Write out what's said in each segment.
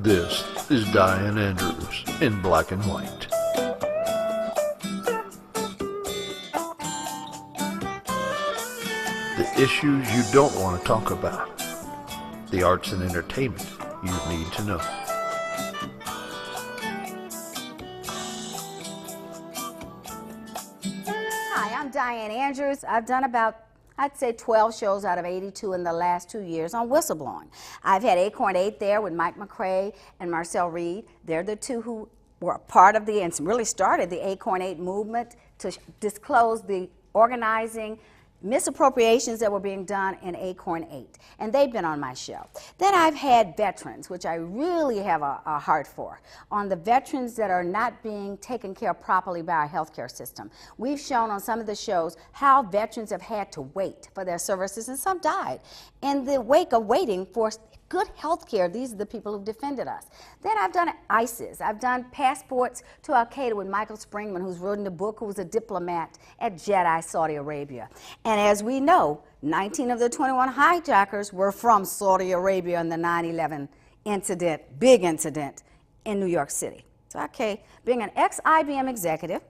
This is Dianne Andrews in black and white. The issues you don't want to talk about. The arts and entertainment you need to know. Hi, I'm Dianne Andrews. I've done about, I'd say 12 shows out of 82 in the last 2 years on whistleblowing. I've had Acorn 8 there with Mike McCrae and Marcel Reed. They're the two who were part of and really started the Acorn 8 movement to disclose the organizing misappropriations that were being done in Acorn 8. And they've been on my show. Then I've had veterans, which I really have a heart for, on the veterans that are not being taken care of properly by our healthcare system. We've shown on some of the shows how veterans have had to wait for their services, and some died. In the wake of waiting for good health care, these are the people who defended us. Then I've done ISIS. I've done passports to Al-Qaeda with Michael Springman, who's written a book, who was a diplomat at Jeddah, Saudi Arabia. And as we know, 19 of the 21 hijackers were from Saudi Arabia in the 9/11 incident, big incident in New York City. So, okay, being an ex-IBM executive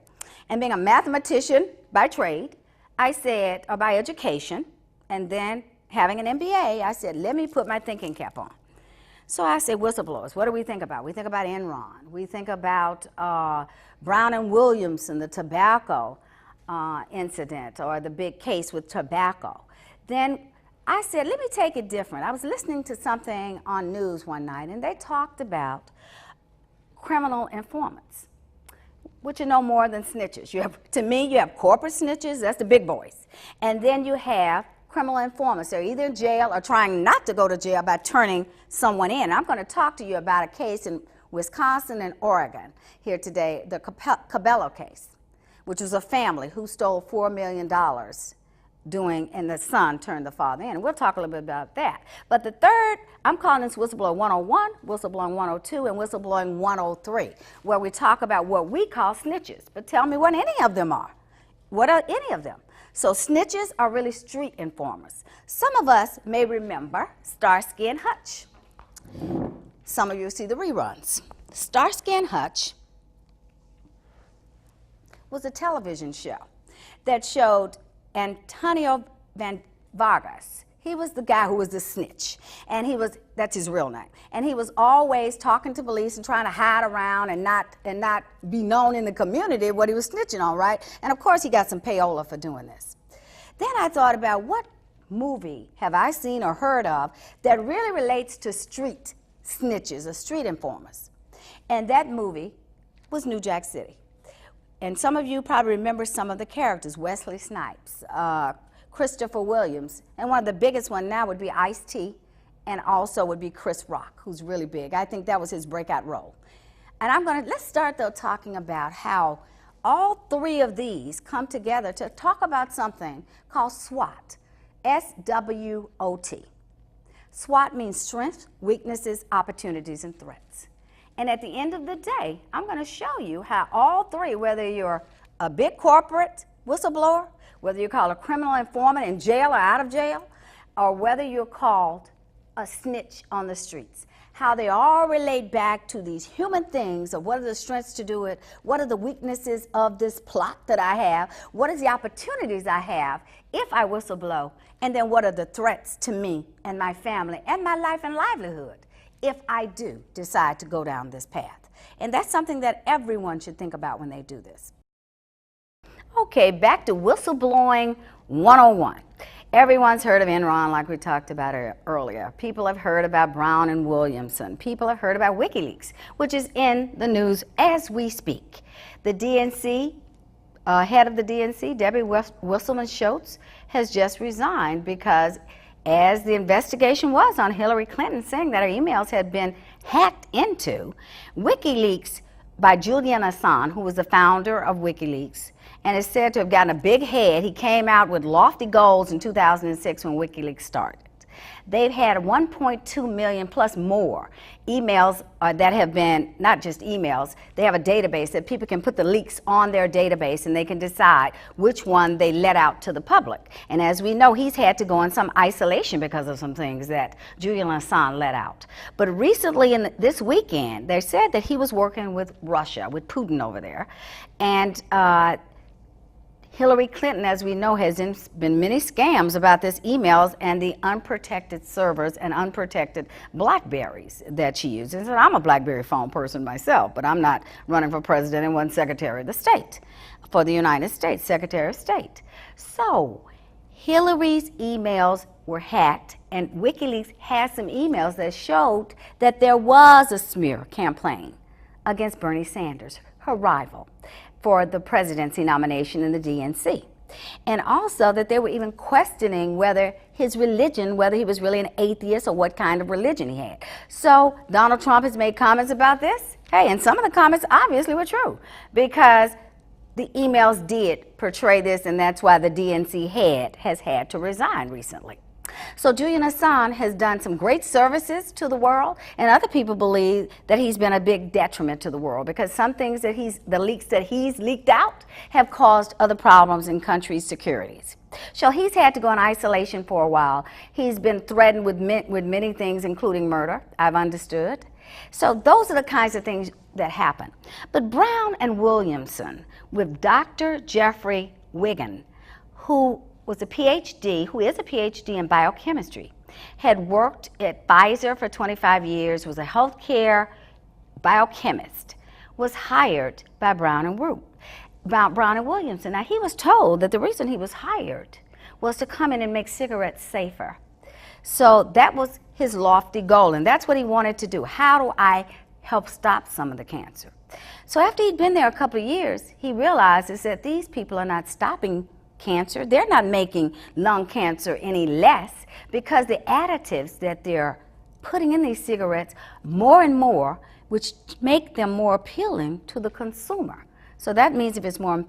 and being a mathematician by trade, I said, or by education, and then having an MBA, I said, let me put my thinking cap on. So I said, whistleblowers, what do we think about? We think about Enron. We think about Brown and Williamson, the tobacco incident, or the big case with tobacco. Then I said, let me take it different. I was listening to something on news one night, and they talked about criminal informants, which are no more than snitches. To me, you have corporate snitches, that's the big boys. And then you have criminal informants. They're either in jail or trying not to go to jail by turning someone in. I'm going to talk to you about a case in Wisconsin and Oregon here today, the Cabello case, which was a family who stole $4 million and the son turned the father in. And we'll talk a little bit about that. But the third, I'm calling this Whistleblower 101, Whistleblowing 102, and Whistleblowing 103, where we talk about what we call snitches. But tell me what any of them are. What are any of them? So snitches are really street informers. Some of us may remember Starsky and Hutch. Some of you see the reruns. Starsky and Hutch was a television show that showed Antonio Van Vargas. He was the guy who was the snitch, and that's his real name. And he was always talking to police and trying to hide around and not be known in the community what he was snitching on, right? And of course he got some payola for doing this. Then I thought about what movie have I seen or heard of that really relates to street snitches or street informers. And that movie was New Jack City. And some of you probably remember some of the characters, Wesley Snipes, Christopher Williams, and one of the biggest one now would be Ice-T, and also would be Chris Rock, who's really big. I think that was his breakout role. And let's start though talking about how all three of these come together to talk about something called SWOT, S-W-O-T. SWOT means strengths, weaknesses, opportunities, and threats. And at the end of the day, I'm going to show you how all three, whether you're a big corporate whistleblower, whether you're called a criminal informant in jail or out of jail, or whether you're called a snitch on the streets, how they all relate back to these human things of what are the strengths to do it, what are the weaknesses of this plot that I have, what is the opportunities I have if I whistleblow, and then what are the threats to me and my family and my life and livelihood if I do decide to go down this path. And that's something that everyone should think about when they do this. Okay, back to Whistleblowing 101. Everyone's heard of Enron, like we talked about earlier. People have heard about Brown and Williamson. People have heard about Wikileaks, which is in the news as we speak. The DNC, head of the DNC, Debbie Wasserman Schultz, has just resigned because, as the investigation was on Hillary Clinton, saying that her emails had been hacked into, Wikileaks by Julian Assange, who was the founder of Wikileaks, and is said to have gotten a big head. He came out with lofty goals in 2006 when WikiLeaks started. They've had 1.2 million plus more emails that have been, not just emails, they have a database that people can put the leaks on their database and they can decide which one they let out to the public. And as we know, he's had to go in some isolation because of some things that Julian Assange let out. But recently, this weekend, they said that he was working with Russia, with Putin over there. And Hillary Clinton, as we know, has been many scams about this emails and the unprotected servers and unprotected Blackberries that she uses. And I'm a Blackberry phone person myself, but I'm not running for president and one Secretary of the State for the United States, Secretary of State. So Hillary's emails were hacked, and Wikileaks has some emails that showed that there was a smear campaign against Bernie Sanders, her rival, for the presidency nomination in the DNC. And also that they were even questioning whether his religion, whether he was really an atheist or what kind of religion he had. So Donald Trump has made comments about this. Hey, and some of the comments obviously were true because the emails did portray this, and that's why the DNC head has had to resign recently. So Julian Assange has done some great services to the world, and other people believe that he's been a big detriment to the world because some things that the leaks that he's leaked out have caused other problems in countries' securities. So he's had to go in isolation for a while. He's been threatened with many things, including murder, I've understood. So those are the kinds of things that happen. But Brown and Williamson, with Dr. Jeffrey Wiggin, who is a PhD in biochemistry, had worked at Pfizer for 25 years, was a healthcare biochemist, was hired by Brown and Williamson. Now, he was told that the reason he was hired was to come in and make cigarettes safer. So that was his lofty goal, and that's what he wanted to do. How do I help stop some of the cancer? So after he'd been there a couple of years, he realizes that these people are not stopping cancer. They're not making lung cancer any less because the additives that they're putting in these cigarettes more and more, which make them more appealing to the consumer. So that means if it's more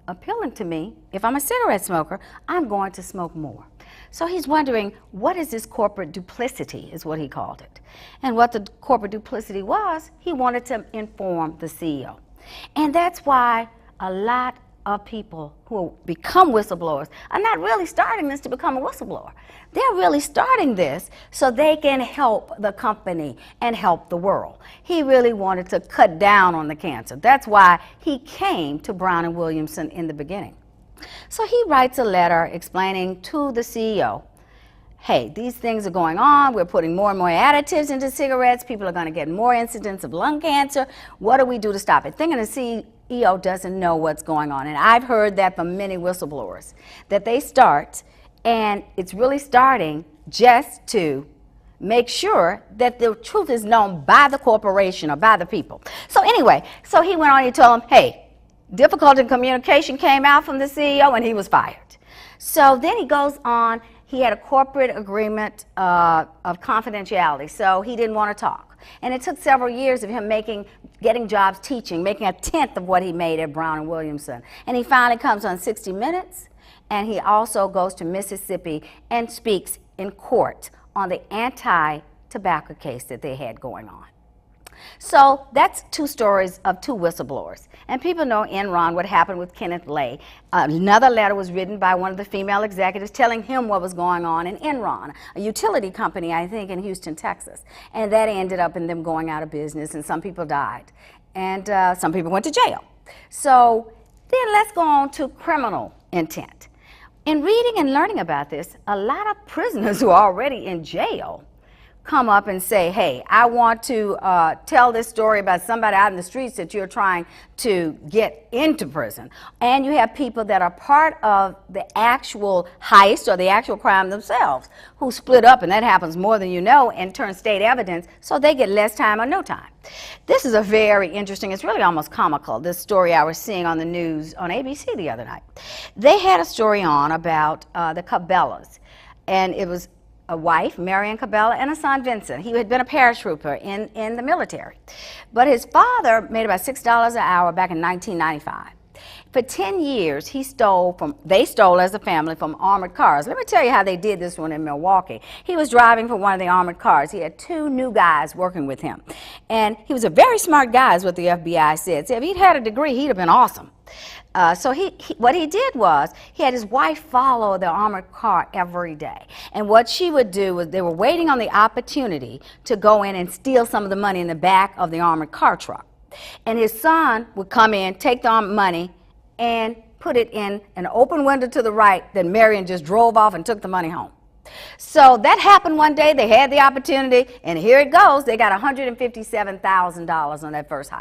appealing to me, if I'm a cigarette smoker, I'm going to smoke more. So he's wondering, what is this corporate duplicity, is what he called it. And what the corporate duplicity was, he wanted to inform the CEO. And that's why a lot of people who become whistleblowers are not really starting this to become a whistleblower. They're really starting this so they can help the company and help the world. He really wanted to cut down on the cancer. That's why he came to Brown and Williamson in the beginning. So he writes a letter explaining to the CEO, hey, these things are going on. We're putting more and more additives into cigarettes. People are going to get more incidents of lung cancer. What do we do to stop it? Thinking the CEO doesn't know what's going on. And I've heard that from many whistleblowers, that they start, and it's really starting just to make sure that the truth is known by the corporation or by the people. So anyway, so he went on and told him, hey, difficulty in communication came out from the CEO and he was fired. So then he goes on. He had a corporate agreement of confidentiality, so he didn't want to talk. And it took several years of him getting jobs teaching, making a tenth of what he made at Brown and Williamson. And he finally comes on 60 Minutes, and he also goes to Mississippi and speaks in court on the anti-tobacco case that they had going on. So that's two stories of two whistleblowers. And people know Enron, what happened with Kenneth Lay. Another letter was written by one of the female executives telling him what was going on in Enron, a utility company, I think, in Houston, Texas. And that ended up in them going out of business, and some people died. And some people went to jail. So then let's go on to criminal intent. In reading and learning about this, a lot of prisoners who are already in jail come up and say, hey, I want to tell this story about somebody out in the streets that you're trying to get into prison. And you have people that are part of the actual heist or the actual crime themselves who split up, and that happens more than you know, and turn state evidence, so they get less time or no time. This is a very interesting, it's really almost comical, this story I was seeing on the news on ABC the other night. They had a story on about the Cabellos, and it was a wife, Marion Cabello, and a son, Vincent. He had been a paratrooper in the military. But his father made about $6 an hour back in 1995. For 10 years, they stole as a family from armored cars. Let me tell you how they did this one in Milwaukee. He was driving for one of the armored cars. He had 2 new guys working with him. And he was a very smart guy, is what the FBI said. So if he'd had a degree, he'd have been awesome. So what he did was he had his wife follow the armored car every day. And what she would do was they were waiting on the opportunity to go in and steal some of the money in the back of the armored car truck. And his son would come in, take the money, and put it in an open window to the right. Then Marion just drove off and took the money home. So that happened one day. They had the opportunity, and here it goes. They got $157,000 on that first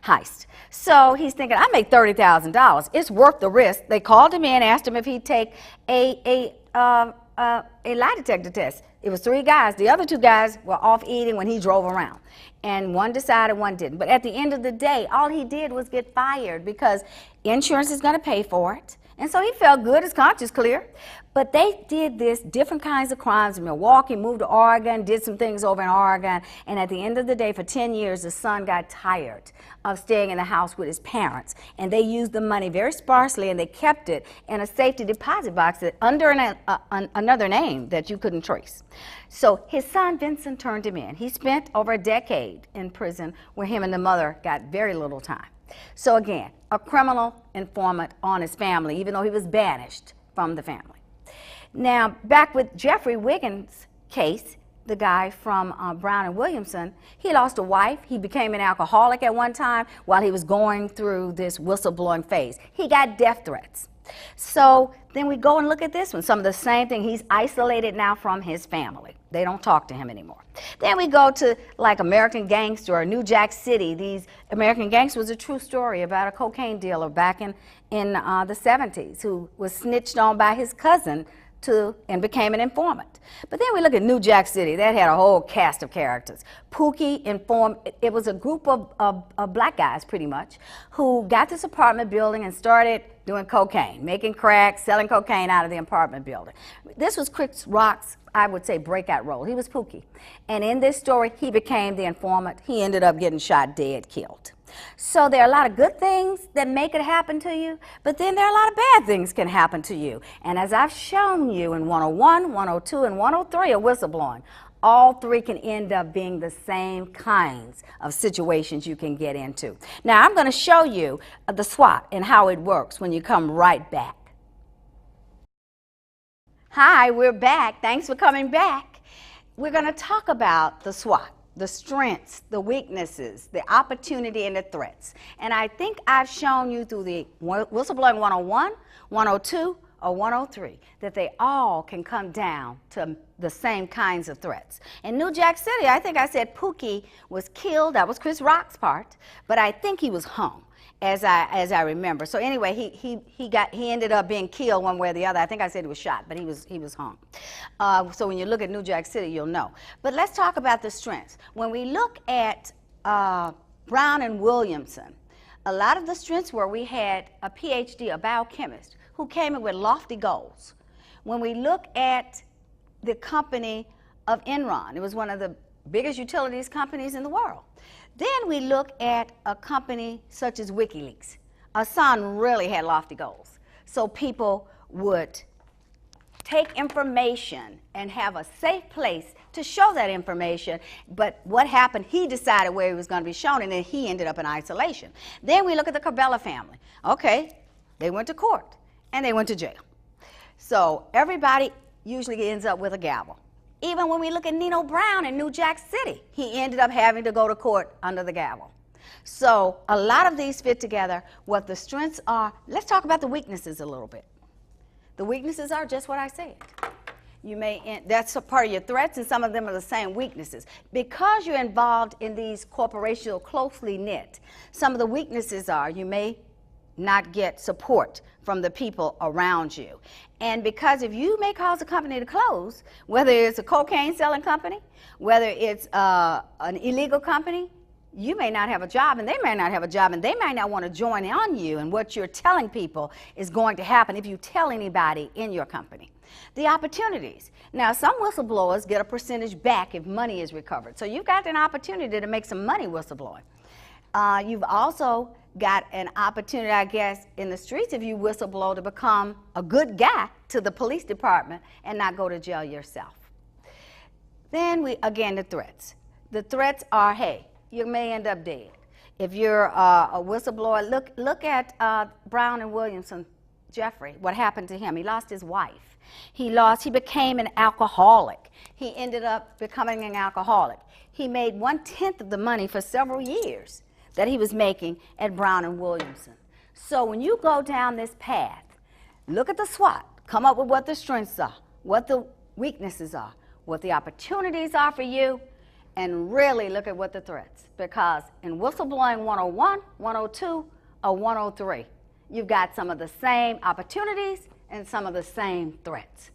heist. So he's thinking, I make $30,000. It's worth the risk. They called him in, asked him if he'd take a lie detector test. It was 3 guys. The other 2 guys were off eating when he drove around. And one decided, one didn't. But at the end of the day, all he did was get fired because insurance is going to pay for it. And so he felt good, his conscience clear. But they did this, different kinds of crimes in Milwaukee, moved to Oregon, did some things over in Oregon. And at the end of the day, for 10 years, the son got tired of staying in the house with his parents. And they used the money very sparsely, and they kept it in a safety deposit box under another name that you couldn't trace. So his son, Vincent, turned him in. He spent over a decade in prison where him and the mother got very little time. So again, a criminal informant on his family, even though he was banished from the family. Now, back with Jeffrey Wiggins' case, the guy from Brown and Williamson, he lost a wife. He became an alcoholic at one time while he was going through this whistleblowing phase. He got death threats. So then we go and look at this one. Some of the same thing. He's isolated now from his family. They don't talk to him anymore. Then we go to like American Gangster or New Jack City. These American Gangster was a true story about a cocaine dealer back in the 70s who was snitched on by his cousin and became an informant. But then we look at New Jack City. That had a whole cast of characters. Pookie informed. It was a group of black guys, pretty much, who got this apartment building and started doing cocaine, making crack, selling cocaine out of the apartment building. This was Chris Rock's, I would say, breakout role. He was Pookie. And in this story, he became the informant. He ended up getting shot dead, killed. So there are a lot of good things that make it happen to you, but then there are a lot of bad things can happen to you. And as I've shown you in 101, 102, and 103 of whistleblowing, all 3 can end up being the same kinds of situations you can get into. Now, I'm going to show you the SWOT and how it works when you come right back. Hi, we're back. Thanks for coming back. We're going to talk about the SWOT. The strengths, the weaknesses, the opportunity, and the threats. And I think I've shown you through the Whistleblowing 101, 102, or 103 that they all can come down to the same kinds of threats. In New Jack City, I think I said Pookie was killed. That was Chris Rock's part, but I think he was hung, as I remember. So anyway, he ended up being killed one way or the other. I think I said he was shot, but he was hung. So when you look at New Jack City, you'll know. But let's talk about the strengths. When we look at Brown and Williamson, a lot of the strengths were we had a PhD, a biochemist, who came in with lofty goals. When we look at the company of Enron, it was one of the biggest utilities companies in the world. Then we look at a company such as Wikileaks. Hassan really had lofty goals. So people would take information and have a safe place to show that information. But what happened, he decided where he was going to be shown, and then he ended up in isolation. Then we look at the Cabello family. Okay, they went to court, and they went to jail. So everybody usually ends up with a gavel. Even when we look at Nino Brown in New Jack City, he ended up having to go to court under the gavel. So a lot of these fit together. What the strengths are, let's talk about the weaknesses a little bit. The weaknesses are just what I said. That's a part of your threats, and some of them are the same weaknesses. Because you're involved in these corporations closely knit, some of the weaknesses are you may not get support from the people around you. And because if you may cause a company to close, whether it's a cocaine selling company, whether it's an illegal company, you may not have a job, and they may not have a job, and they might not want to join on you, and what you're telling people is going to happen if you tell anybody in your company. The opportunities. Now, some whistleblowers get a percentage back if money is recovered. So you've got an opportunity to make some money whistleblowing. You've also got an opportunity, I guess, in the streets if you whistleblow to become a good guy to the police department and not go to jail yourself. Then again, the threats. The threats are, hey, you may end up dead. If you're a whistleblower, look at Brown and Williamson, Jeffrey, what happened to him. He lost his wife. He became an alcoholic. He ended up becoming an alcoholic. He made 1/10 of the money for several years that he was making at Brown and Williamson. So when you go down this path, look at the SWOT, come up with what the strengths are, what the weaknesses are, what the opportunities are for you, and really look at what the threats. Because in Whistleblowing 101, 102, or 103, you've got some of the same opportunities and some of the same threats.